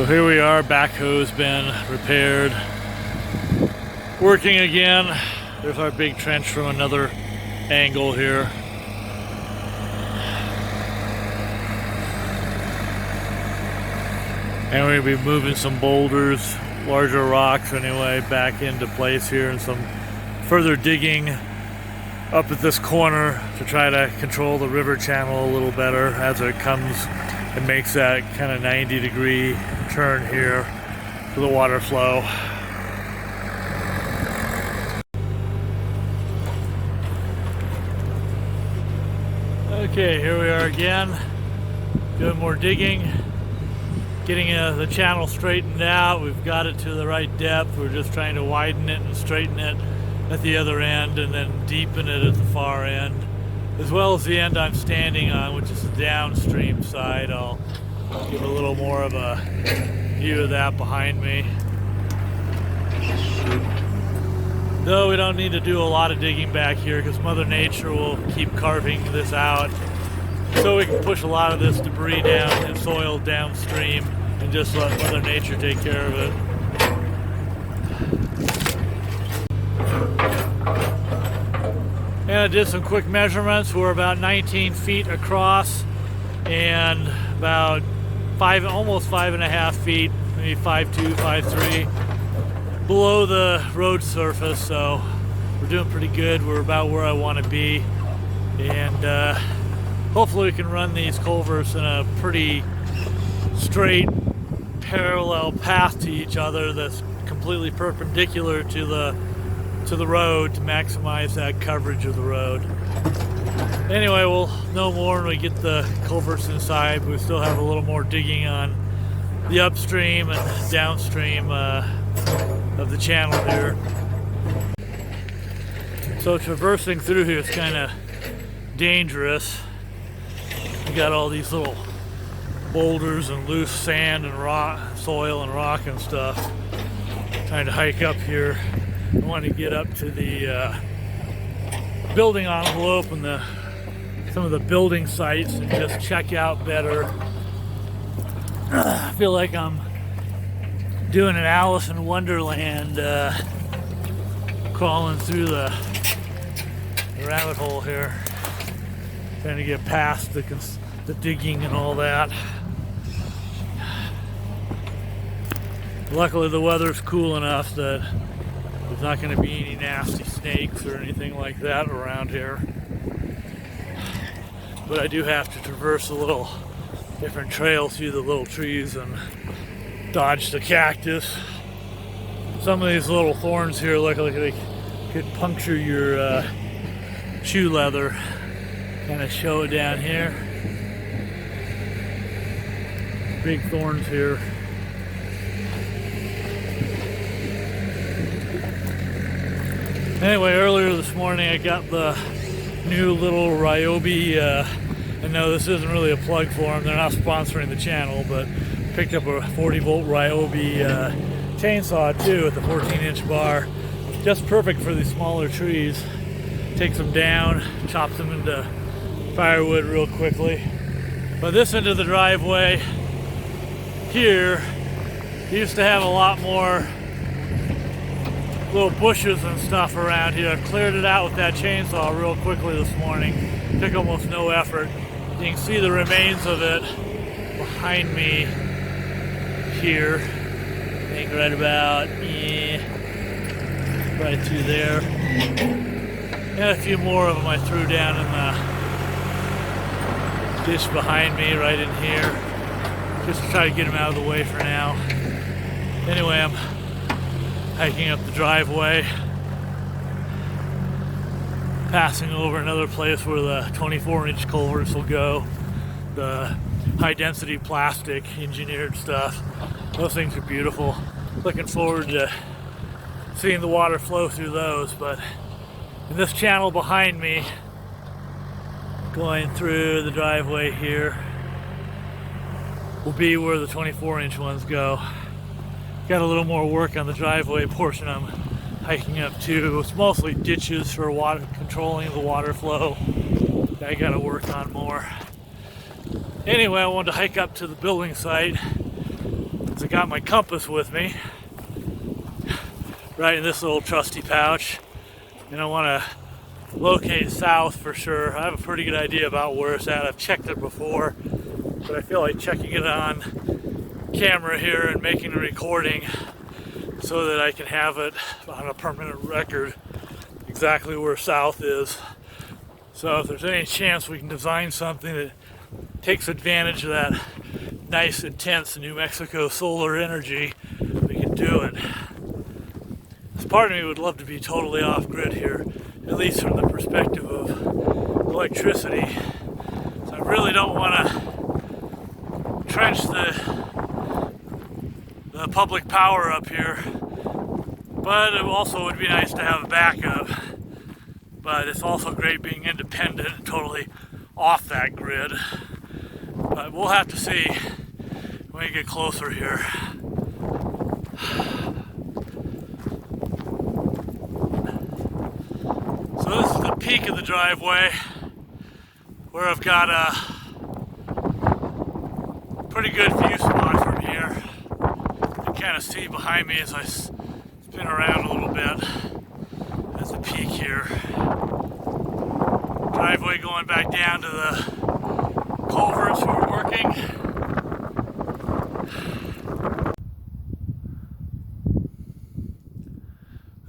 So here we are, backhoe's been repaired, working again. There's our big trench from another angle here. And we're going to be moving some boulders, larger rocks anyway, back into place here, and some further digging up at this corner to try to control the river channel a little better as it comes and makes that kind of 90-degree turn here for the water flow. Okay, here we are again, doing more digging, getting the channel straightened out. We've got it to the right depth. We're just trying to widen it and straighten it at the other end and then deepen it at the far end, as well as the end I'm standing on, which is the downstream side. I'll give a little more of a view of that behind me. Though we don't need to do a lot of digging back here because Mother Nature will keep carving this out, so we can push a lot of this debris down and soil downstream and just let Mother Nature take care of it. And I did some quick measurements. We're about 19 feet across and about almost 5.5 feet, maybe 5.2, 5.3 below the road surface. So we're doing pretty good. We're about where I want to be, and hopefully we can run these culverts in a pretty straight, parallel path to each other that's completely perpendicular to the road to maximize that coverage of the road. Anyway, we'll know more when we get the culverts inside. We still have a little more digging on the upstream and downstream of the channel here. So traversing through here is kind of dangerous. We got all these little boulders and loose sand and rock, soil and rock and stuff. Trying to hike up here. I want to get up to the building envelope and some of the building sites and just check out better. I feel like I'm doing an Alice in Wonderland, crawling through the rabbit hole here, trying to get past the digging and all that. Luckily the weather's cool enough that there's not going to be any nasty snakes or anything like that around here. But I do have to traverse a little different trail through the little trees and dodge the cactus. Some of these little thorns here look like they could puncture your shoe leather. Kind of show it down here. Big thorns here. Anyway, earlier this morning I got the new little Ryobi, I know this isn't really a plug for them, they're not sponsoring the channel, but picked up a 40-volt Ryobi chainsaw too with the 14-inch bar. Just perfect for these smaller trees. Takes them down, chops them into firewood real quickly. But this end of the driveway here used to have a lot more little bushes and stuff around here. I cleared it out with that chainsaw real quickly this morning. Took almost no effort. You can see the remains of it behind me here. I think right about, right through there. And a few more of them I threw down in the ditch behind me, right in here. Just to try to get them out of the way for now. Anyway, I'm hiking up the driveway, passing over another place where the 24-inch culverts will go, the high-density plastic engineered stuff. Those things are beautiful. Looking forward to seeing the water flow through those. But in this channel behind me, going through the driveway here, will be where the 24-inch ones go. Got a little more work on the driveway portion I'm hiking up to. It's mostly ditches for water, controlling the water flow. I gotta work on more. Anyway, I wanted to hike up to the building site, since I got my compass with me, right in this little trusty pouch, and I want to locate south for sure. I have a pretty good idea about where it's at. I've checked it before, but I feel like checking it on camera here and making a recording so that I can have it on a permanent record exactly where south is. So if there's any chance we can design something that takes advantage of that nice, intense New Mexico solar energy, we can do it. This part of me would love to be totally off-grid here, at least from the perspective of electricity. So I really don't want to trench the public power up here, but it also would be nice to have a backup. But it's also great being independent and totally off that grid. But we'll have to see when we get closer here. So this is the peak of the driveway, where I've got a pretty good view spot from here. You can kind of see behind me as I spin around a little bit. There's the peak here. Driveway going back down to the culverts where we're working.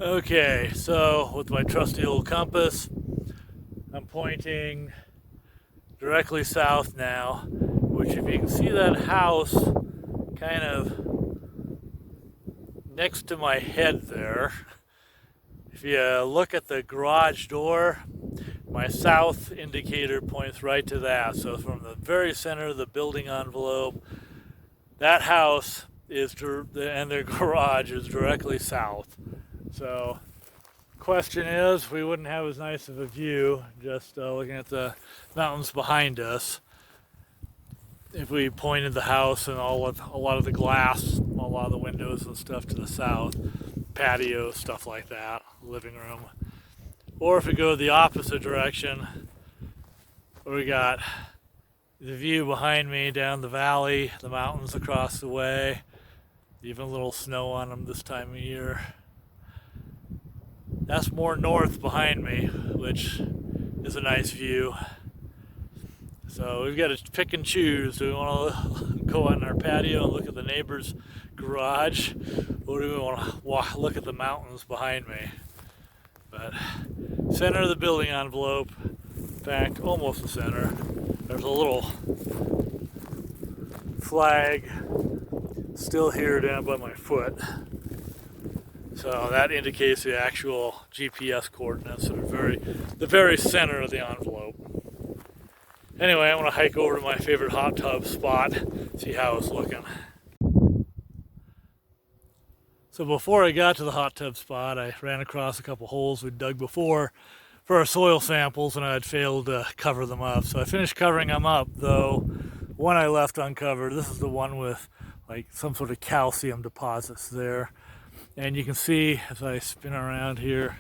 Okay, so with my trusty old compass, I'm pointing directly south now, which if you can see that house kind of next to my head there, if you look at the garage door, my south indicator points right to that. So from the very center of the building envelope, that house is, and their garage is directly south. So question is, we wouldn't have as nice of a view just looking at the mountains behind us if we pointed the house and a lot of the glass, a lot of the windows and stuff to the south, patio, stuff like that, living room. Or if we go the opposite direction, where we got the view behind me down the valley, the mountains across the way, even a little snow on them this time of year. That's more north behind me, which is a nice view. So we've got to pick and choose. Do we want to go on our patio and look at the neighbor's garage, or do we want to look at the mountains behind me? But center of the building envelope, in fact, almost the center, there's a little flag still here down by my foot. So that indicates the actual GPS coordinates that are the very center of the envelope. Anyway, I want to hike over to my favorite hot tub spot, see how it's looking. So before I got to the hot tub spot, I ran across a couple holes we'd dug before for our soil samples, and I had failed to cover them up. So I finished covering them up, though one I left uncovered. This is the one with like some sort of calcium deposits there. And you can see as I spin around here,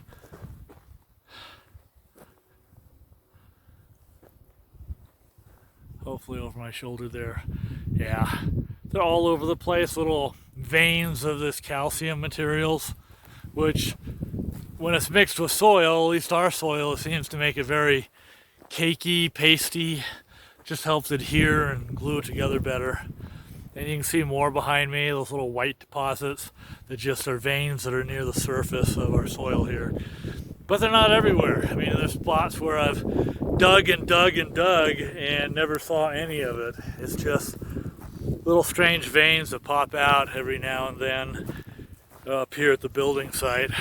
hopefully over my shoulder there, yeah, they're all over the place, little veins of this calcium materials, which when it's mixed with soil, at least our soil, it seems to make it very cakey, pasty, just helps adhere and glue it together better. And you can see more behind me, those little white deposits that just are veins that are near the surface of our soil here. But they're not everywhere. I mean, there's spots where I've dug and dug and dug and never saw any of it. It's just little strange veins that pop out every now and then up here at the building site. In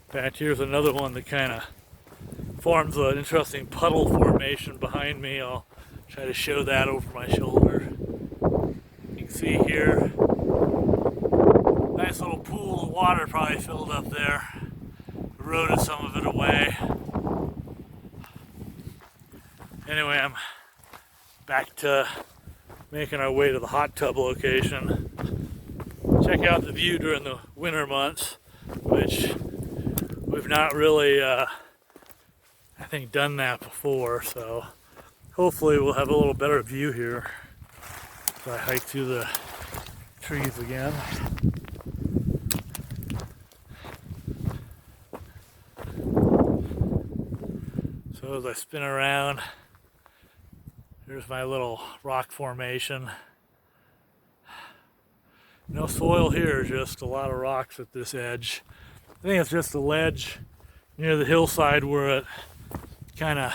fact, here's another one that kind of forms an interesting puddle formation behind me. I'll try to show that over my shoulder. You can see here, nice little pool of water probably filled up there. Eroded some of it away. Anyway, I'm back to making our way to the hot tub location. Check out the view during the winter months, which we've not really, I think, done that before, so hopefully we'll have a little better view here. So I hike through the trees again. So as I spin around, here's my little rock formation. No soil here, just a lot of rocks at this edge. I think it's just a ledge near the hillside where it kind of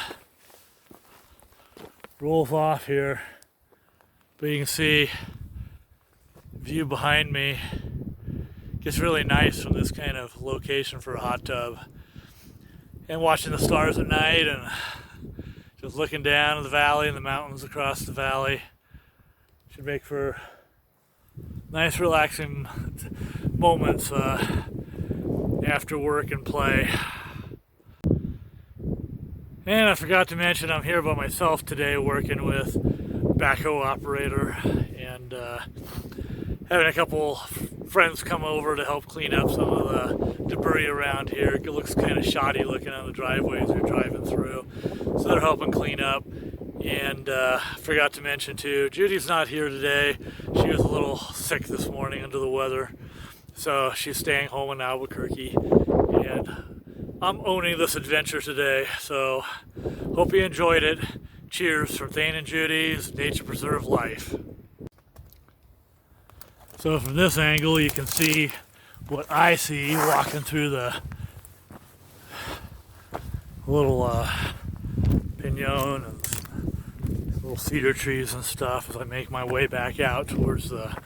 rolls off here. But you can see the view behind me gets really nice from this kind of location for a hot tub. And watching the stars at night and just looking down at the valley and the mountains across the valley should make for nice relaxing moments after work and play. And I forgot to mention I'm here by myself today working with backhoe operator and having a couple friends come over to help clean up some of the debris around here. It looks kind of shoddy looking on the driveways we're driving through. So they're helping clean up. And forgot to mention too, Judy's not here today. She was a little sick this morning under the weather. So she's staying home in Albuquerque. And I'm owning this adventure today. So hope you enjoyed it. Cheers from Thane and Judy's Nature Preserve Life. So from this angle you can see what I see walking through the little pinon and little cedar trees and stuff as I make my way back out towards the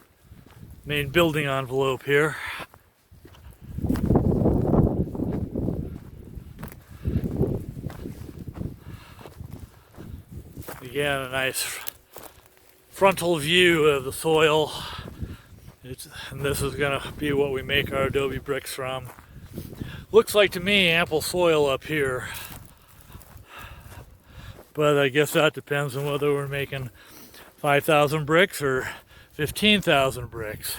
main building envelope here. Again, a nice frontal view of the soil. And this is going to be what we make our adobe bricks from. Looks like to me ample soil up here. But I guess that depends on whether we're making 5,000 bricks or 15,000 bricks.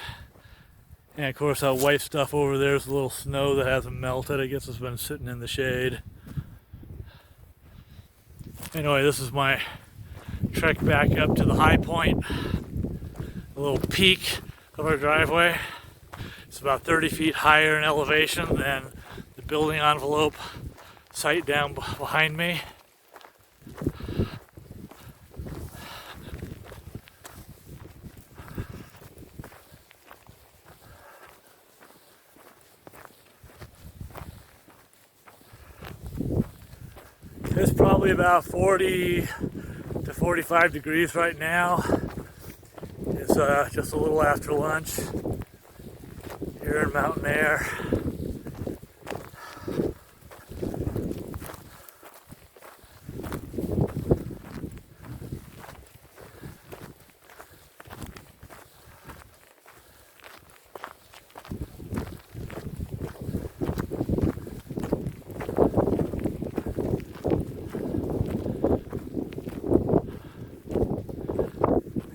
And of course that white stuff over there is a little snow that hasn't melted. I guess it's been sitting in the shade. Anyway, this is my trek back up to the high point. A little peak of our driveway. It's about 30 feet higher in elevation than the building envelope site down behind me. It's probably about 40 to 45 degrees right now. It's just a little after lunch here in Mountain Air.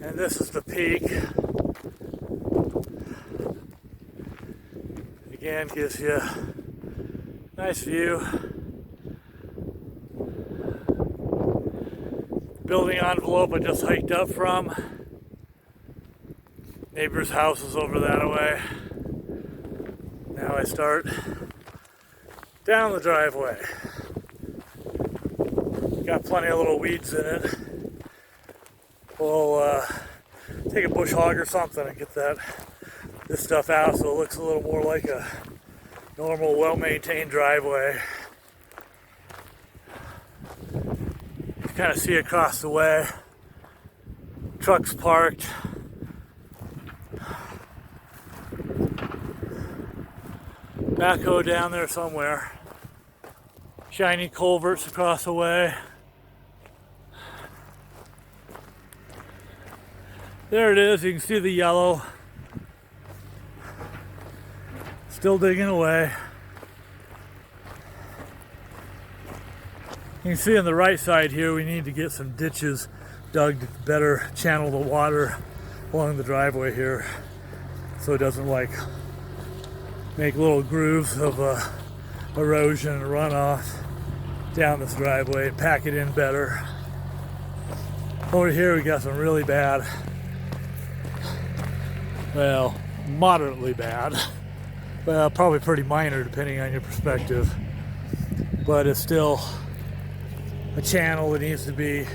And this is the peak. Again, gives you a nice view. Building envelope I just hiked up from. Neighbor's house is over that way. Now I start down the driveway. Got plenty of little weeds in it. We'll take a bush hog or something and get this stuff out so it looks a little more like a normal, well-maintained driveway. You kind of see across the way, trucks parked. Backhoe down there somewhere. Shiny culverts across the way. There it is, you can see the yellow. Still digging away. You can see on the right side here we need to get some ditches dug to better channel the water along the driveway here so it doesn't like make little grooves of erosion and runoff down this driveway and pack it in better. Over here we got some really bad well, moderately bad. Well, probably pretty minor depending on your perspective. But it's still a channel that needs to be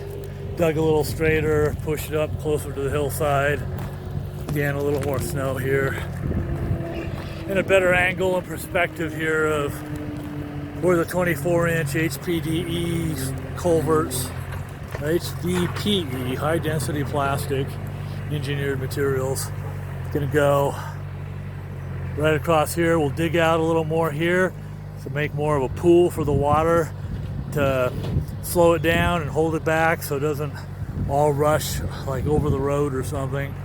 dug a little straighter, pushed up closer to the hillside. Again, a little more snow here. And a better angle and perspective here of where the 24-inch HPDE culverts, HDPE, high density plastic engineered materials, gonna go right across here. We'll dig out a little more here to make more of a pool for the water to slow it down and hold it back so it doesn't all rush like over the road or something.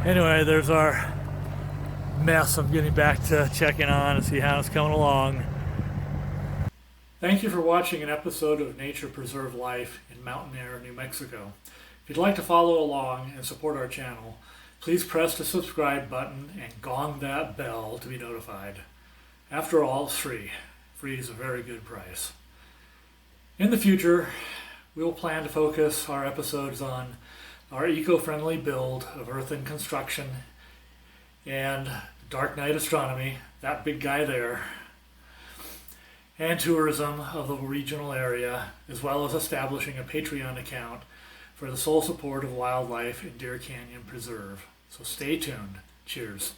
Anyway, there's our mess. I'm getting back to checking on and see how it's coming along. Thank you for watching an episode of Nature Preserve Life in Mountain Air, New Mexico. If you'd like to follow along and support our channel, please press the subscribe button and gong that bell to be notified. After all, it's free. Free is a very good price. In the future, we will plan to focus our episodes on our eco-friendly build of earthen construction and dark night astronomy, that big guy there, and tourism of the regional area, as well as establishing a Patreon account for the sole support of wildlife in Deer Canyon Preserve. So stay tuned. Cheers.